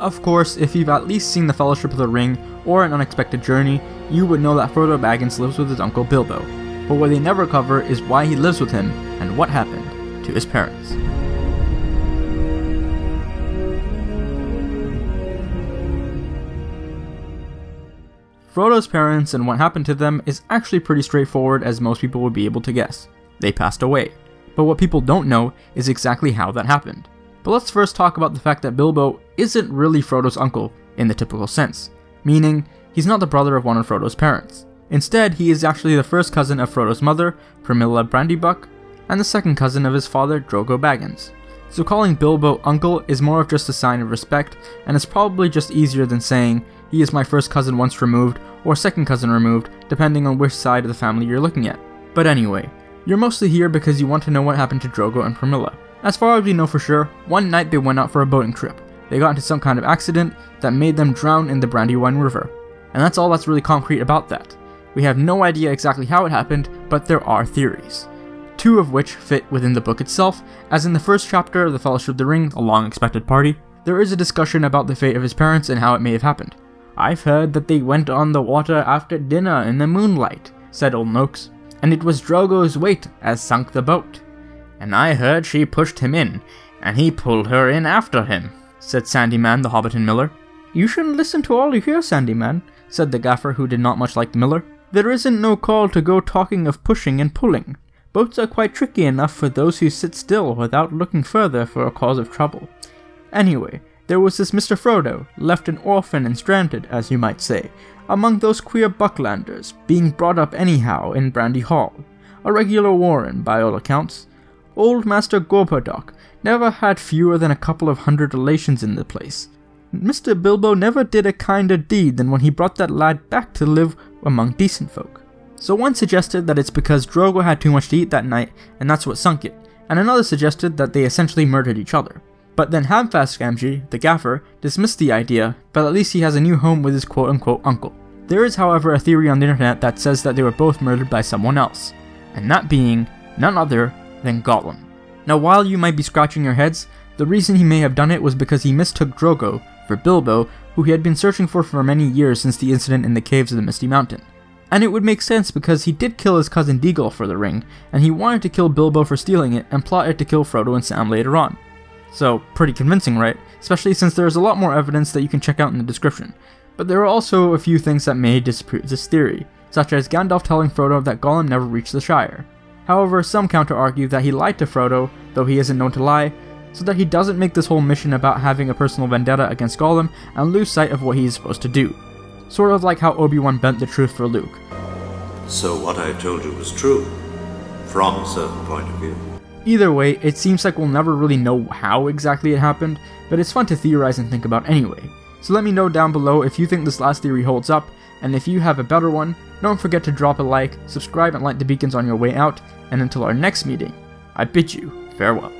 Of course, if you've at least seen The Fellowship of the Ring or An Unexpected Journey, you would know that Frodo Baggins lives with his uncle Bilbo, but what they never cover is why he lives with him and what happened to his parents. Frodo's parents and what happened to them is actually pretty straightforward, as most people would be able to guess. They passed away. But what people don't know is exactly how that happened. But let's first talk about the fact that Bilbo isn't really Frodo's uncle in the typical sense, meaning he's not the brother of one of Frodo's parents. Instead, he is actually the first cousin of Frodo's mother, Pramila Brandybuck, and the second cousin of his father, Frodo Baggins. So calling Bilbo uncle is more of just a sign of respect, and it's probably just easier than saying, he is my first cousin once removed, or second cousin removed, depending on which side of the family you're looking at. But anyway, you're mostly here because you want to know what happened to Drogo and Pramila. As far as we know for sure, one night they went out for a boating trip. They got into some kind of accident that made them drown in the Brandywine River. And that's all that's really concrete about that. We have no idea exactly how it happened, but there are theories. Two of which fit within the book itself, as in the first chapter of The Fellowship of the Ring, A Long Expected Party, there is a discussion about the fate of his parents and how it may have happened. "I've heard that they went on the water after dinner in the moonlight," said Old Noakes, "and it was Drogo's weight as sunk the boat." "And I heard she pushed him in, and he pulled her in after him," said Sandyman the Hobbiton Miller. "You shouldn't listen to all you hear, Sandyman," said the Gaffer, who did not much like the Miller. "There isn't no call to go talking of pushing and pulling. Boats are quite tricky enough for those who sit still without looking further for a cause of trouble. Anyway, there was this Mr. Frodo, left an orphan and stranded, as you might say, among those queer Bucklanders, being brought up anyhow in Brandy Hall. A regular warren, by all accounts. Old Master Gorbodoc never had fewer than a couple of hundred relations in the place. Mr. Bilbo never did a kinder deed than when he brought that lad back to live among decent folk." So one suggested that it's because Drogo had too much to eat that night, and that's what sunk it, and another suggested that they essentially murdered each other. But then Hamfast Gamgee, the Gaffer, dismissed the idea, but at least he has a new home with his quote-unquote uncle. There is however a theory on the internet that says that they were both murdered by someone else, and that being none other than Gollum. Now while you might be scratching your heads, the reason he may have done it was because he mistook Drogo for Bilbo, who he had been searching for many years since the incident in the caves of the Misty Mountain. And it would make sense because he did kill his cousin Deagle for the ring, and he wanted to kill Bilbo for stealing it and plotted to kill Frodo and Sam later on. So, pretty convincing, right? Especially since there is a lot more evidence that you can check out in the description. But there are also a few things that may disprove this theory, such as Gandalf telling Frodo that Gollum never reached the Shire. However, some counter-argue that he lied to Frodo, though he isn't known to lie, so that he doesn't make this whole mission about having a personal vendetta against Gollum and lose sight of what he is supposed to do. Sort of like how Obi-Wan bent the truth for Luke. So what I told you was true, from a certain point of view. Either way, it seems like we'll never really know how exactly it happened, but it's fun to theorize and think about anyway. So let me know down below if you think this last theory holds up, and if you have a better one, don't forget to drop a like, subscribe and light the beacons on your way out, and until our next meeting, I bid you farewell.